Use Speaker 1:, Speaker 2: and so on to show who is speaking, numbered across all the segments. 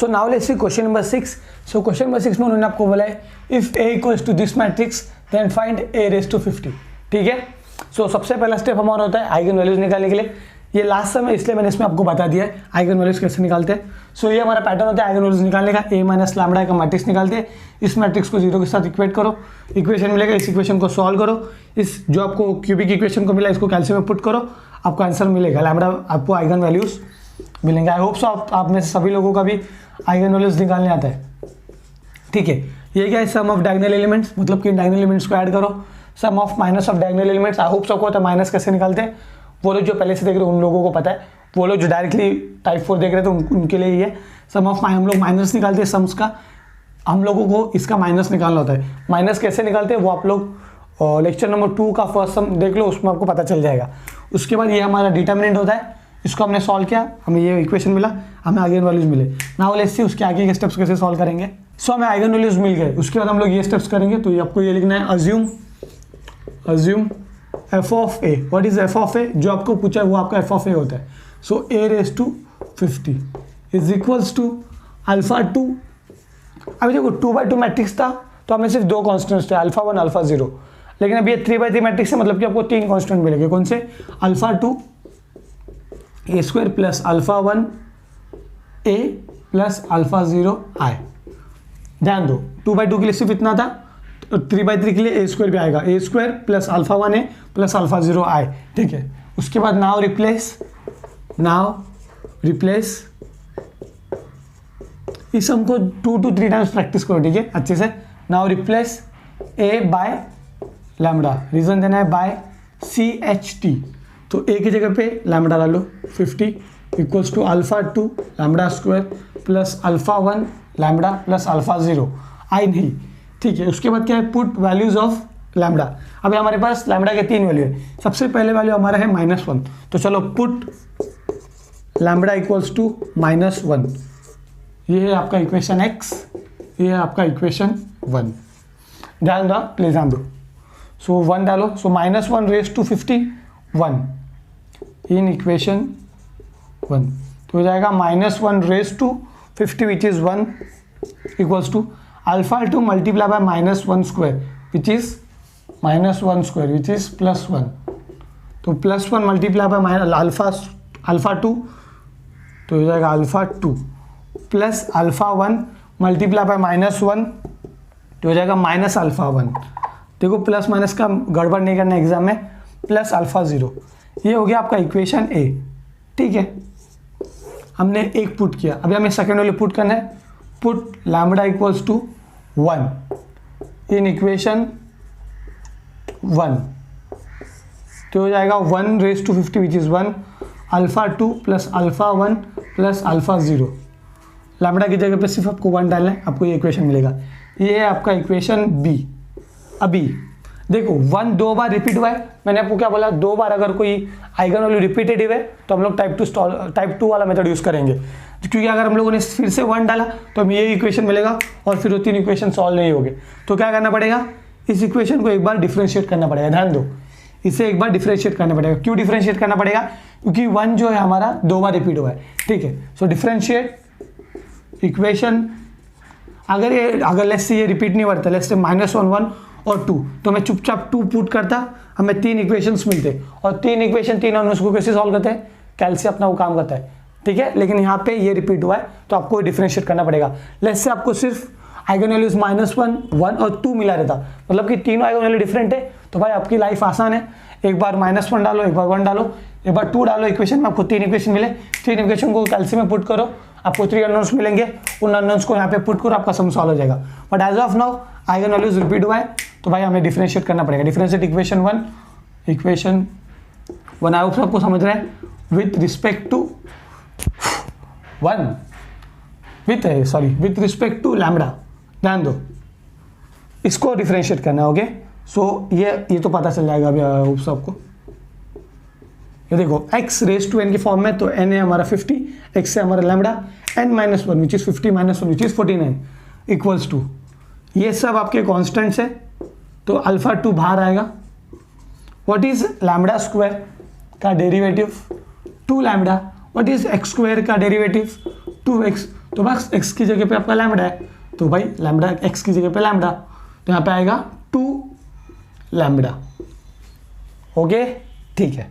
Speaker 1: So now let's see question number 6. So question number 6 में उन्होंने आपको बोला है if a equals to this matrix then find a raise to 50. ठीक है. सो सबसे पहला स्टेप हमारा होता है आइगन वैल्यूज निकालने के लिए. ये लास्ट समय इसलिए मैंने इसमें आपको बता दिया है आइगन वैल्यूज कैसे निकालते हैं. सो ये हमारा पैटर्न होता है आइगन वैल्यूज निकालने का. a माइनस लैम्बडा का मैट्रिक्स निकालते हैं. इस मैट्रिक्स को 0 के साथ इक्वेट करो, इक्वेशन मिलेगा. इस इक्वेशन को सॉल्व करो. इस जो आपको क्यूबिक इक्वेशन को मिला इसको कैल्शियम में पुट करो, आपको आंसर मिलेगा. लैम्बडा आपको आइगन वैल्यूज मिलेंगे. आई होप सो आप में से सभी लोगों का भी आइगन वैल्यूज निकालने आता है. ठीक है. ये क्या है सम ऑफ डायगोनल एलिमेंट्स, मतलब कि डायगोनल एलिमेंट्स को ऐड करो. Sum of minus of diagonal elements. I hope सबको होता है माइनस कैसे निकालते हैं. वो लोग जो पहले से देख रहे हैं उन लोगों को पता है. वो लोग जो डायरेक्टली टाइप 4 देख रहे थे उनके लिए ये सम ऑफ हम लोग माइनस निकालते हैं. सम्स का हम लोगों को इसका माइनस निकालना होता है. माइनस कैसे निकालते हैं वो आप लोग लेक्चर नंबर 2 का फर्स्ट सम देख लो, उसमें आपको पता चल जाएगा. उसके बाद ये हमारा डिटर्मिनेंट होता है. इसको हमने सॉल्व किया, हमें ये इक्वेशन मिला, हमें आइगन वैल्यूज मिले. नाउ लेट्स सी उसके आगे के स्टेप्स कैसे सॉल्व करेंगे. सो हमें आइगन वैल्यूज मिल गए. उसके बाद हम लोग ये स्टेप्स करेंगे. तो ये आपको ये लिखना है assume f of a. What is f of a? जो आपको पूछा है वो आपका f ऑफ a होता है. So a raise to 50 is equals to alpha 2. अभी देखो 2/2 मैट्रिक्स था तो हमें सिर्फ 2 कॉन्स्टेंट्स थे, अल्फा 1 अल्फा 0. लेकिन अब ये 3/3 मैट्रिक्स है, मतलब कि आपको 3 कॉन्स्टेंट मिलेंगे. कौन से? Alpha 2 a square plus alpha 1 a plus alpha 0 i. ध्यान दो 2/2 के लिए सिर्फ इतना था, 3/3 के लिए a स्क्वायर भी आएगा. a square plus alpha 1 a plus alpha 0 i. ठीक है. उसके बाद नाउ रिप्लेस इस हमको 2 to 3 टाइम्स प्रैक्टिस करो. ठीक है अच्छे से. Now replace a by lambda. Reason देना है बाय CHT. तो a की जगह पे लैम्बडा डालो. 50 equals to alpha 2 lambda square plus alpha 1 lambda plus alpha 0 i नहीं. ठीक है. उसके बाद क्या है? Put values of lambda. अभी हमारे पास लैम्बडा के 3 वैल्यू है. सबसे पहले वैल्यू हमारा है -1. तो चलो पुट लैम्बडा इक्वल्स टू -1. ये है आपका इक्वेशन x, ये है आपका इक्वेशन 1. ध्यान दो, प्लीज ध्यान दो. सो 1 डालो. So -1 raise to 50 1 in equation 1. तो हो जाएगा -1 raise to 50 which is 1 equals to alpha 2 multiply by -1 square which is -1 square which is +1. तो +1 मल्टीप्लाई बाय अल्फा 2 तो हो जाएगा alpha 2 plus alpha 1 multiply by -1 तो हो जाएगा माइनस अल्फा 1. देखो प्लस माइनस का गड़बड़ नहीं करना एग्जाम में. Plus alpha 0. ये हो गया आपका इक्वेशन a. ठीक है. हमने एक पुट किया. अभी हमें सेकेंड वाले पुट करना है. Put lambda equals to 1 in equation 1. तो हो जाएगा 1 raise to 50 which is 1 alpha 2 plus alpha 1 plus alpha 0. Lambda की जगह पे सिर्फ आपको 1 डालना है, आपको ये इक्वेशन मिलेगा. ये है आपका इक्वेशन b. अभी देखो 1 2 बार रिपीट हुआ है. मैंने आपको क्या बोला? 2 बार अगर कोई आइगन वैल्यू रिपीटेटिव है तो हम लोग टाइप 2 वाला मेथड यूज करेंगे. क्योंकि अगर हम लोगों ने फिर से 1 डाला तो हमें ये इक्वेशन मिलेगा और फिर वो 3 इक्वेशन सॉल्व नहीं होंगे. तो क्या करना पड़ेगा? इस इक्वेशन को एक बार डिफरेंशिएट करना पड़ेगा. ध्यान दो, इसे एक बार डिफरेंशिएट करना पड़ेगा. क्यों डिफरेंशिएट करना पड़ेगा? क्योंकि 1 जो है हमारा 2 बार रिपीट हुआ है. ठीक है. सो डिफरेंशिएट इक्वेशन. अगर लेट्स से ये रिपीट नहीं बढ़ता, लेट्स से -1 1 और 2, तो मैं चुपचाप 2 पुट करता, हमें 3 इक्वेशंस मिलते. और 3 इक्वेशन 3 और उसको कैसे सॉल्व करते हैं? कैल्सी अपना वो काम करता है. ठीक है. लेकिन यहाँ पे ये रिपीट हुआ है तो आपको डिफरेंशिएट करना पड़ेगा. लेट्स से आपको सिर्फ आइगन वैल्यूज -1 1 और 2 मिला रहता, मतलब कि तीनों आइगन वैल्यू डिफरेंट है, तो भाई आपकी लाइफ आसान है. एक बार -1 डालो, एक बार 1 डालो, एक बार 2 डालो इक्वेशन में, आपको 3 इक्वेशन मिले. 3 इक्वेशन को कैल्सी में पुट करो, आपको 3 अननोन्स मिलेंगे. उन अननोन्स को यहाँ पे पुट करो, आपका सम सॉल्व हो जाएगा. But as of now eigen values repeat हुआ है तो भाई हमें डिफरेंशिएट करना पड़ेगा. डिफरेंशिएट इक्वेशन 1 आई होप सबको समझ रहे हैं. With respect to 1 with respect to lambda. ध्यान दो, इसको डिफरेंशिएट करना है. ओके. सो ये तो पता चल जाएगा अभी आई होप सबको. ये देखो x रेज टू n की फॉर्म में, तो n है हमारा 50, x से हमारा लैम्बडा n-1 which is 50 -1 which is 49 equals to, ये सब आपके कॉन्स्टेंट्स है. तो अल्फा 2 बाहर आएगा. व्हाट इज लैम्बडा स्क्वायर का derivative? 2 lambda. What is x square का डेरिवेटिव? 2x. तो बस x की जगह पे आपका लैम्बडा है, तो भाई लैम्बडा x की जगह पे लैम्बडा, तो यहाँ पे आएगा 2 लैम्बडा। ओके ठीक है।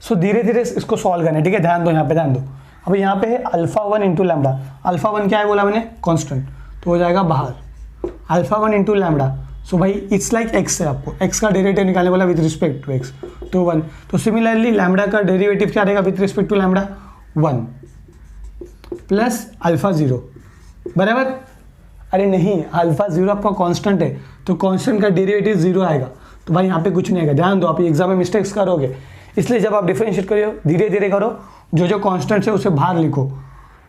Speaker 1: सो धीरे धीरे इसको सॉल्व करना है, ठीक है। ध्यान दो, यहाँ पे ध्यान दो। अब यहाँ पे है अल्फा 1 इंटू लैम्बडा, अल्फा 1 क्या है बोला मैंने, कांस्टेंट, तो हो जाएगा बाहर अल्फा 1 इंटू लैम्बडा। सो भाई इट्स लाइक x है, आपको x का डेरिवेटिव निकालने वाला विद रिस्पेक्ट टू x, तो 1। तो सिमिलरली लैम्बडा का डेरिवेटिव क्या रहेगा with respect to lambda, 1 plus alpha 0 बराबर। अरे नहीं, अल्फा 0 आपका कांस्टेंट है, तो कांस्टेंट का डेरिवेटिव 0 आएगा, तो भाई यहाँ पे कुछ नहीं आएगा। ध्यान दो, आप एग्जाम में मिस्टेक्स करोगे, इसलिए जब आप डिफरेंशिएट करो धीरे धीरे करो, जो कांस्टेंट है उसे बाहर लिखो।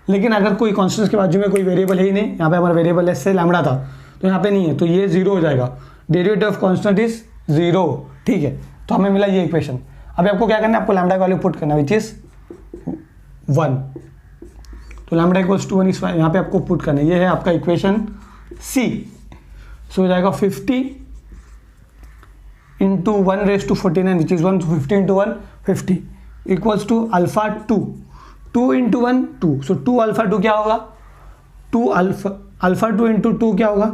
Speaker 1: लेकिन अगर कोई कांस्टेंट के बाजू में कोई वेरिएबल है ही नहीं, यहाँ पे हमारा वेरिएबल एस से लैम्बडा था, तो यहाँ पे नहीं है, तो ये 0 हो जाएगा, डेरिवेटिव ऑफ कांस्टेंट इज 0, ठीक है। तो हमें मिला ये इक्वेशन। अभी आपको क्या करना है, आपको लैम्बडा का वैल्यू पुट करना है विच इज 1, तो लैम्बडा इक्वल्स टू 1 इस यहाँ पे आपको पुट करना है, ये है आपका इक्वेशन सी। सो हो जाएगा 50 into 1 raise to 49 which is 1, 50 into 1 50 equals to alpha 2 into 1 2, so 2 alpha 2 क्या होगा, 2 अल्फा 2 इंटू 2 क्या होगा,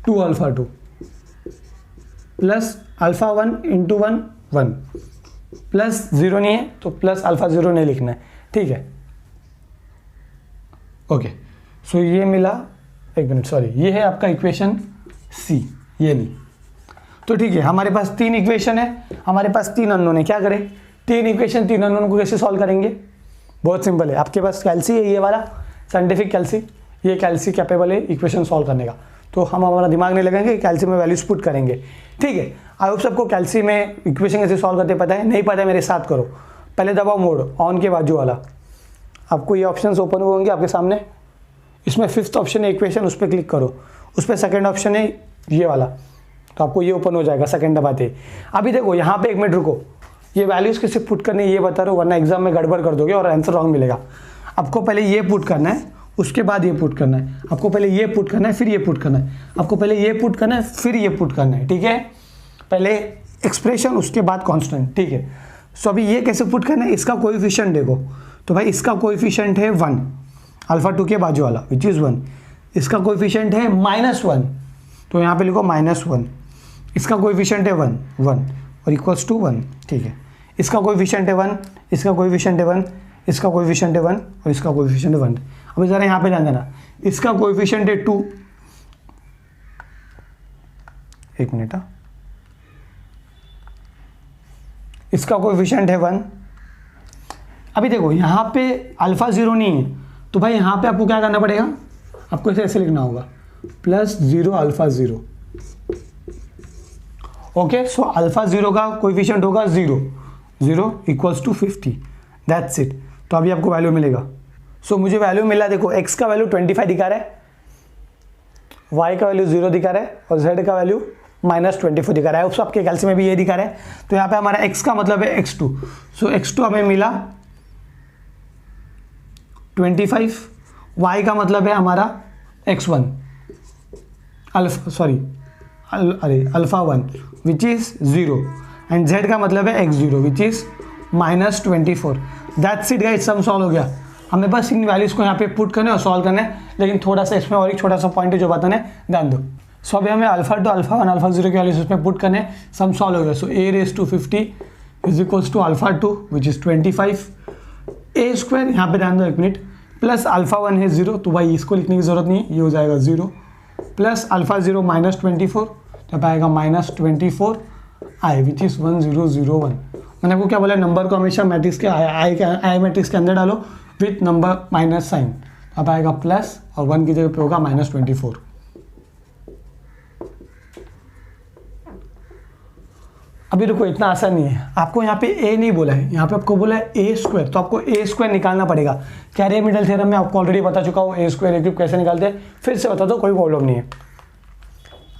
Speaker 1: 2 alpha 2 plus alpha 1 into 1 1 plus 0 नहीं है, तो प्लस अल्फा 0 नहीं लिखना है, ठीक है। ओके सो ये मिला, एक मिनट सॉरी, ये है आपका इक्वेशन सी, ये नहीं। तो ठीक है, हमारे पास 3 इक्वेशन है, हमारे पास 3 अननोन है, क्या करें, 3 इक्वेशन 3 अननोन को कैसे सॉल्व करेंगे, बहुत सिंपल है। आपके पास कैल्सी है, ये वाला साइंटिफिक कैल्सी, ये कैल्सी कैपेबल है इक्वेशन सॉल्व करने का, तो हम हमारा दिमाग नहीं लगाएंगे, कैल्सी में वैल्यूज पुट करेंगे, ठीक है। आई होप सबको कैल्सी में इक्वेशन कैसे सॉल्व करते पता है, नहीं पता है मेरे साथ करो। पहले दबाओ मोड ऑन के बाजू वाला, आपको ये ऑप्शंस ओपन होंगे आपके सामने, इसमें 5th ऑप्शन है इक्वेशन, उस पर क्लिक करो, उस पर 2nd ऑप्शन है ये वाला, तो आपको ये ओपन हो जाएगा 2nd दबाते। अभी देखो यहाँ पे 1 मिनट रुको, ये वैल्यूज कैसे पुट करनी है ये बता रहा हूँ, वरना एग्जाम में गड़बड़ कर दोगे और आंसर रॉन्ग मिलेगा। आपको पहले ये पुट करना है, उसके बाद ये पुट करना है, आपको पहले ये पुट करना है, फिर ये पुट करना है, आपको पहले ये पुट करना है, फिर ये पुट करना है, ठीक है। पहले एक्सप्रेशन, उसके बाद कांस्टेंट, ठीक है। सो अभी ये कैसे पुट करना है, इसका कोएफिशिएंट देखो, तो भाई इसका कोएफिशिएंट है 1, अल्फा 2 के बाजू वाला विच इज़ 1, इसका कोएफिशिएंट है -1, तो यहाँ पे लिखो -1, इसका कोएफिशिएंट है 1 और इक्वल्स टू 1, ठीक है। इसका कोएफिशिएंट है 1, इसका कोएफिशिएंट है 1, इसका कोएफिशिएंट है 1 और इसका कोएफिशिएंट है 1। अभी ज़रा यहाँ पे ध्यान देना, इसका कोएफिशिएंट है 2, एक मिनट, इसका कोएफिशिएंट है 1। अभी देखो यहाँ पे अल्फा 0 नहीं है, तो भाई यहाँ पे आपको क्या करना पड़ेगा, आपको इसे ऐसे लिखना होगा +0 अल्फा 0, ओके। सो अल्फा 0 का कोएफिशिएंट होगा 0 इक्वल्स टू 50, दैट्स इट। तो अभी आपको वैल्यू मिलेगा। सो मुझे वैल्यू मिला, देखो x का वैल्यू 25 दिखा रहा है, y का वैल्यू 0 दिखा रहा है और z का वैल्यू -24 दिखा रहा है। उस आपके कैल्सी में भी ये दिखा रहा है, तो यहाँ पे हमारा x का मतलब है x2, सो x2 हमें मिला 25, y का मतलब है हमारा x1 alpha 1 which is 0 and z का मतलब है x0 which is -24। That's it guys, some solve हो गया। हमें बस इन वैल्यूज़ को यहाँ पे पुट करना है और सॉल्व करना है, लेकिन थोड़ा सा इसमें और एक छोटा सा पॉइंट है जो बताना है, ध्यान दो। सो अभी हमें अल्फा 2 अल्फा 1 अल्फा 0 के वैल्यूज इसमें पुट करने हैं, सम सॉल्व हो गया। So a⁻50 is equals to alpha 2 which is 25, a² यहाँ पे ध्यान दो एक मिनट, प्लस अल्फा 1 है 0, तो भाई इसको लिखने की जरूरत नहीं, ये हो जाएगा 0 प्लस अल्फा 0 -24, तब आएगा -24 i विच इज़ 1001। मैंने आपको क्या बोला, नंबर को हमेशा मैट्रिक्स के आई मैट्रिक्स के अंदर डालो विथ नंबर माइनस साइन, अब आएगा प्लस और 1 की जगह पे होगा -24। अभी देखो इतना आसान नहीं है, आपको यहाँ पे a नहीं बोला है, यहाँ पे आपको बोला है a², तो आपको a² निकालना पड़ेगा। कैरियर मिडल थ्योरम में आपको ऑलरेडी बता चुका हूँ a² a³ कैसे निकालते हैं, फिर से बता दो, कोई प्रॉब्लम नहीं है।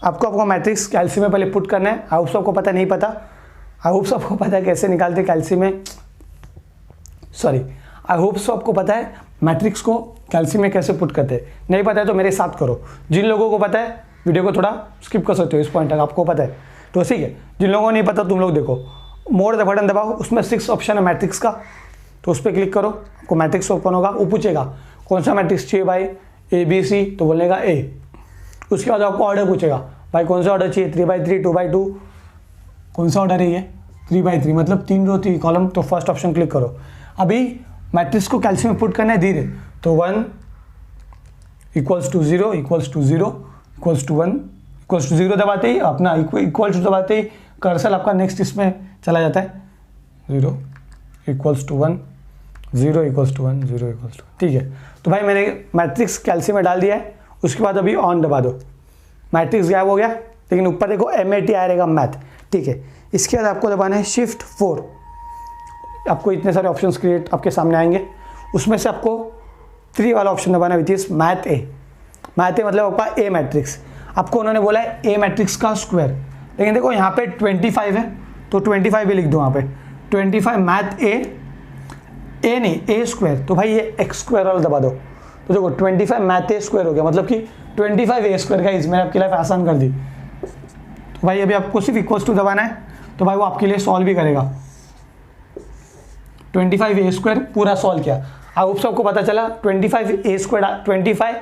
Speaker 1: आपको मैट्रिक्स कैल्सी में पहले पुट करना है। आई होप सबको पता, नहीं पता आई होप सबको पता है कैसे निकालते कैल्सी में, सॉरी आई होप सबको पता है मैट्रिक्स को कैल्सी में कैसे पुट करते हैं। नहीं पता है तो मेरे साथ करो, जिन लोगों को पता है वीडियो को थोड़ा स्किप कर सकते हो, इस पॉइंट तक आपको पता है तो ठीक है। जिन लोगों को नहीं पता तुम लोग देखो, मोर द बटन दबाओ, उसमें 6 ऑप्शन है मैट्रिक्स का, तो उस पर क्लिक करो, आपको मैट्रिक्स ओपन होगा। वो पूछेगा कौन सा मैट्रिक्स चाहिए भाई, ए बी सी, तो बोलेगा ए। उसके बाद आपको ऑर्डर पूछेगा, भाई कौन सा ऑर्डर चाहिए, 3x3, 2x2, कौन सा ऑर्डर है ये, 3x3 मतलब 3 रो 3 कॉलम, तो फर्स्ट ऑप्शन क्लिक करो। अभी मैट्रिक्स को कैल्शियम में पुट करना है धीरे, तो 1 = 0 = 0 = 1 = 0 दबाते ही अपना इक्वल टू दबाते ही कर्सर आपका नेक्स्ट इसमें चला जाता है, 0 = 1 0 = 1 0 = 1। ठीक है, तो भाई मैंने मैट्रिक्स कैल्शियम में डाल दिया है। उसके बाद अभी ऑन दबा दो, मैट्रिक्स गायब हो गया, लेकिन ऊपर देखो MAT आ रहेगा मैथ। ठीक है, इसके बाद आपको दबाना है Shift 4। आपको इतने सारे ऑप्शंस क्रिएट आपके सामने आएंगे, उसमें से आपको 3 वाला ऑप्शन दबाना है, which is math A. Math A मतलब आपका ए मैट्रिक्स। आपको उन्होंने बोला है ए मैट्रिक्स का स्क्वायर, लेकिन देखो यहाँ पे 25 है, तो 25 भी लिख दो यहाँ पे, 25 मैथ ए नहीं ए स्क्वायर, तो भाई ये x स्क्वायर वाला दबा दो। तो देखो 25 मैथ ए स्क्वायर हो गया, मतलब कि 25 ए स्क्वायर का इसमें आपकी लाइफ आसान कर दी। तो भाई अभी आपको सिर्फ इक्वल्स टू दबाना है, तो भाई वो आपके लिए सॉल्व भी करेगा। 25 ए स्क्वायर पूरा सॉल्व किया। अब सबको पता चला 25 A square 25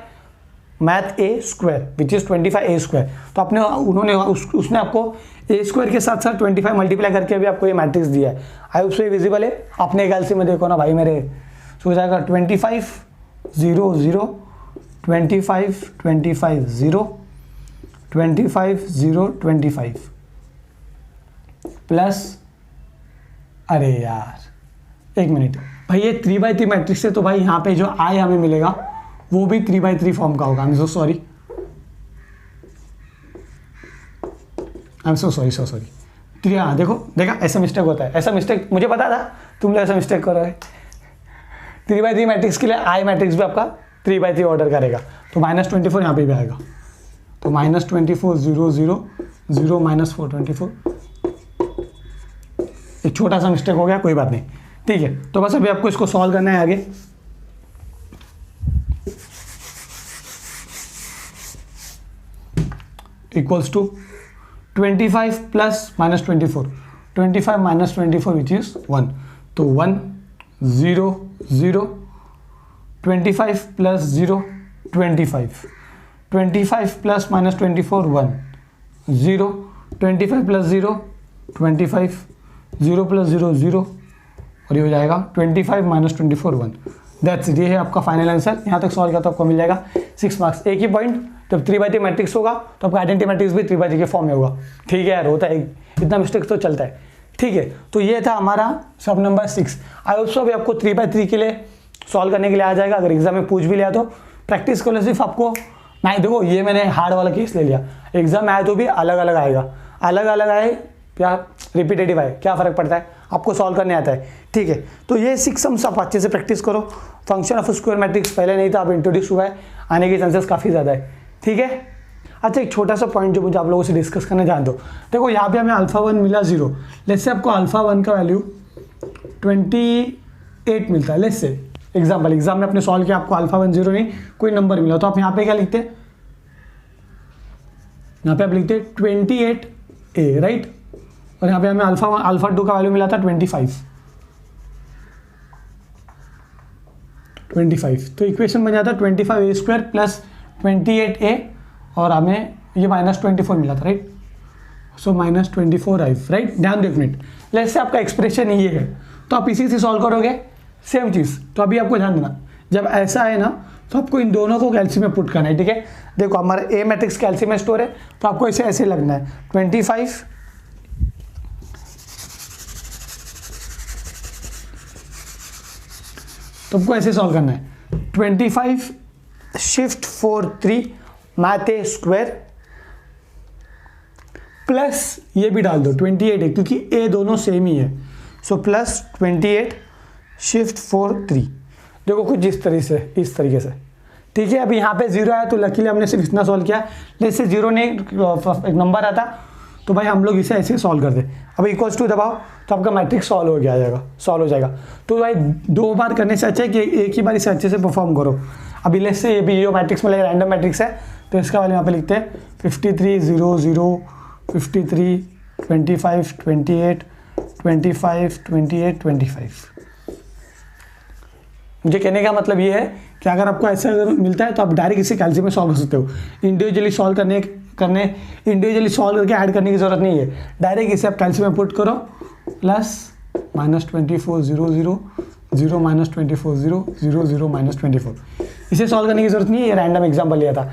Speaker 1: math A square which is 25 A square. तो आपने उसने आपको ए स्क्वायर के साथ साथ 25 मल्टीप्लाई करके भी आपको ये मैट्रिक्स दिया है। आई होप सो ये विजिबल है, अपने कैल्शियम में देखो ना भाई मेरे, सो हो जाएगा 25 0 0 25 25 0 25 0 25 प्लस, अरे यार एक मिनट भाई, ये 3x3 मैट्रिक्स है, तो भाई यहाँ पे जो आई हमें मिलेगा वो भी 3x3 फॉर्म का होगा। I am so sorry. हाँ देखो, देखा ऐसा मिस्टेक होता है, ऐसा मिस्टेक मुझे पता था तुम लोग ऐसा मिस्टेक करोगे। 3x3 मैट्रिक्स के लिए आई मैट्रिक्स भी आपका 3x3 ऑर्डर करेगा, तो -24 यहाँ पे भी आएगा, तो -24 0 0 0 -4 24। एक छोटा सा मिस्टेक हो गया, कोई बात नहीं। ठीक है, तो बस अभी आपको इसको सॉल्व करना है आगे। Equals to 25 plus -24, 25 -24 which is 1, तो 1 0 0 25 प्लस 0 25 25 प्लस -24 1 0 25 प्लस 0 25 0 प्लस 0 0 और ये हो जाएगा 25 -24 1। दैट्स इट, ये है आपका फाइनल आंसर। यहाँ तक सॉल्व किया तो आपको मिल जाएगा 6 मार्क्स। एक ही पॉइंट, जब 3x3 मैट्रिक्स होगा तो आपका आइडेंटिटी मैट्रिक्स भी 3x3 के फॉर्म में होगा। ठीक है यार, होता है, इतना मिस्टेक तो चलता है। ठीक है, तो ये था हमारा सब नंबर 6। आई होप सो अभी आपको 3x3 के लिए सॉल्व करने के लिए आ जाएगा। अगर एग्जाम में पूछ भी लिया तो प्रैक्टिस कर लो। सिर्फ आपको मैं देखो, ये मैंने हार्ड वाला केस ले लिया, एग्जाम में आए तो भी अलग अलग आएगा, अलग अलग आए या रिपीटेटिव आए, क्या फ़र्क पड़ता है, आपको सॉल्व करने आता है। ठीक है, तो ये 6 सम्स आप अच्छे से प्रैक्टिस करो। फंक्शन ऑफ स्क्वायर मैट्रिक्स पहले नहीं था, अब इंट्रोड्यूस हुआ है, आने के चांसेस काफ़ी ज़्यादा है। ठीक है, अच्छा एक छोटा सा पॉइंट जो मुझे आप लोगों से डिस्कस करना चाहता दो, देखो यहाँ पे हमें α1 मिला 0, लेट्स से आपको α1 का वैल्यू 28 मिलता है। लेट्स से एग्जाम में आपने सॉल्व किया, आपको α1 0 नहीं कोई नंबर मिला, तो आप यहाँ पे क्या लिखते हैं, यहाँ पे आप लिखते हैं 28A, राइट। और यहाँ पे हमें α2 का वैल्यू मिला था 25, तो इक्वेशन बन जाता है 25A² प्लस 28A, और हमें ये -24 मिला था, राइट। सो -24i, राइट। ध्यान दो एक मिनट, लेट्स से आपका एक्सप्रेशन ये है, तो आप इसी से सॉल्व करोगे सेम चीज़। तो अभी आपको ध्यान देना, जब ऐसा है ना तो आपको इन दोनों को कैल्शियम में पुट करना है। ठीक है, देखो हमारा ए मैट्रिक्स कैल्शियम में स्टोर है, तो आपको इसे ऐसे लगना है 25 तो आपको ऐसे सॉल्व करना है 25 Shift 4 3 math A square plus ये भी डाल दो 28 है, क्योंकि ए दोनों सेम ही है। सो प्लस 28 Shift 4 3, देखो कुछ इस तरीके से। ठीक है, अभी यहाँ पे 0 आया तो लकीली हमने सिर्फ इतना सॉल्व किया, जैसे 0 ने एक नंबर आता तो भाई हम लोग इसे ऐसे सॉल्व कर दे। अब इक्वल्स टू दबाओ तो आपका मैट्रिक्स सॉल्व हो जाएगा। तो भाई 2 बार करने से अच्छा है कि एक ही बार इसे अच्छे से परफॉर्म करो। अभी लेट्स से ये भी जो मैट्रिक्स में रैंडम मैट्रिक्स है, तो इसका वाले यहाँ पे लिखते हैं 53 0 0 53 25 28 25 28 25। मुझे कहने का मतलब ये है कि अगर आपको ऐसा अगर मिलता है तो आप डायरेक्ट इसे कैल्सी में सॉल्व कर सकते हो। इंडिविजुअली सॉल्व इंडिविजुअली सॉल्व करके ऐड करने की जरूरत नहीं है, डायरेक्ट इसे आप कैल्सी में पुट करो, प्लस -24 0 0 0 -24 0 0 0 -24, इसे सॉल्व करने की जरूरत नहीं है, ये रैंडम एग्जाम्पल लिया था।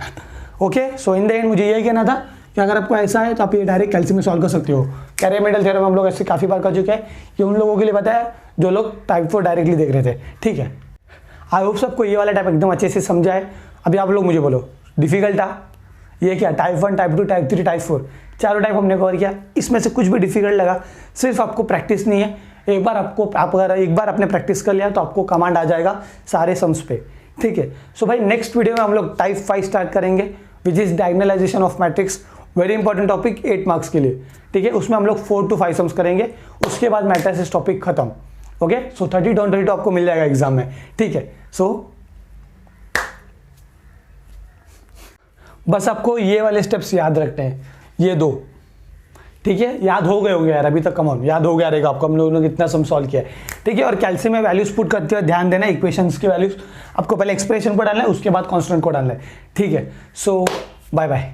Speaker 1: Okay, so in the end मुझे यही कहना था कि अगर आपको ऐसा है तो आप ये डायरेक्ट कैल्सी में सॉल्व कर सकते हो। कैरियर थ्योरम हम लोग ऐसे काफ़ी बार कर चुके हैं, ये उन लोगों के लिए बताया जो लोग टाइप 4 डायरेक्टली देख रहे थे। ठीक है, आई होप सबको ये वाला टाइप एकदम अच्छे से समझा है। अभी आप लोग मुझे बोलो डिफिकल्ट था ये क्या, टाइप 1 टाइप 2 टाइप 3 टाइप 4 चारों टाइप हमने कवर किया। इसमें से कुछ भी डिफिकल्ट लगा, सिर्फ आपको प्रैक्टिस नहीं है, आप अगर एक बार आपने प्रैक्टिस कर लिया तो आपको कमांड आ जाएगा सारे सम्स पे। ठीक है, सो भाई नेक्स्ट वीडियो में हम लोग टाइप 5 स्टार्ट करेंगे which is diagonalization of matrix, very important topic 8 marks के लिए। ठीक है, उसमें हम लोग 4 to 5 सम्स करेंगे, उसके बाद मैट्रिसेस टॉपिक खत्म। ओके, सो 32 आपको मिल जाएगा एग्जाम में। ठीक है, सो बस आपको ये वाले स्टेप्स याद रखने हैं, ये 2। ठीक है, याद हो गए होंगे यार अभी तक, कम ऑन याद हो गया रहेगा आपको, हम लोगों ने कितना सम सॉल्व किया है। ठीक है, और कैल्सी में वैल्यूज पुट करते हुए ध्यान देना, इक्वेशंस की वैल्यूज आपको पहले एक्सप्रेशन को डालना है, उसके बाद कांस्टेंट को डालना है। ठीक है, सो बाय बाय।